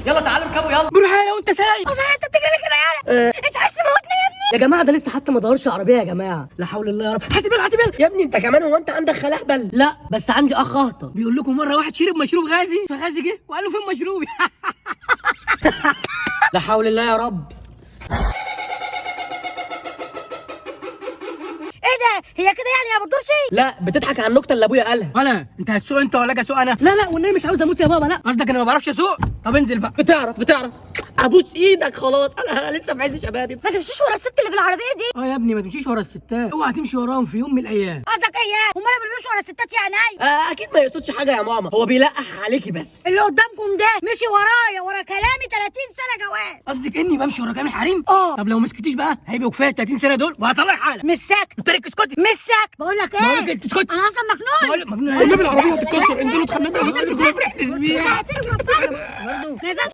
يلا تعالوا اركبوا يلا. بروح انا وانت سايق. صحيح انت بتجري ليه كده يالا؟ انت عايز تموتنا يا ابني؟ يا جماعه ده لسه حتى ما دورش عربيه يا جماعه. لا حول الله يا رب. حاسب يا ابني انت كمان، هو انت عندك خلهبل؟ لا بس عندي اخ اهطل. بيقول لكم مره واحد شرب مشروب غازي فغازي جه وقال له فين مشروبي. لا حول الله يا رب. ايه ده؟ هي كده يعني ما بتدورش؟ لا بتضحك على النكته اللي ابويا قالها. ولا انت هتسوق انت ولا اجي اسوق انا؟ لا لا والنبي مش عاوز اموت يا بابا. لا قصدك انا ما بعرفش اسوق؟ طب انزل بقى. بتعرف ابوس ايدك خلاص. انا لسه في عز شبابي. ما تمشيش ورا الست اللي بالعربيه دي. اه يا ابني ما تمشيش ورا الستات، اوعى تمشي وراهم في يوم من الايام. قصدك ايه؟ امال ما بيمشوا ورا الستات يعني ايه؟ اكيد ما يقصدش حاجه يا ماما، هو بيلقح عليكي بس. اللي قدامكم ده مشي ورايا ورا كلامي 30 سنه جواز. قصدك اني بمشي ورا كامل حريم؟ اه. طب لو ما سكتيش بقى هيبقوا كفايه 30 سنه دول وهطلع حالك. مش ساكت. قلت لك اسكتي. مش ساكت. بقول لك ايه؟ بقول لك اسكتي. انا اصلا مجنون. بقول لك مجنون. النبي العربيه هتتكسر، انزلوا اتخانقوا. ما ينفعش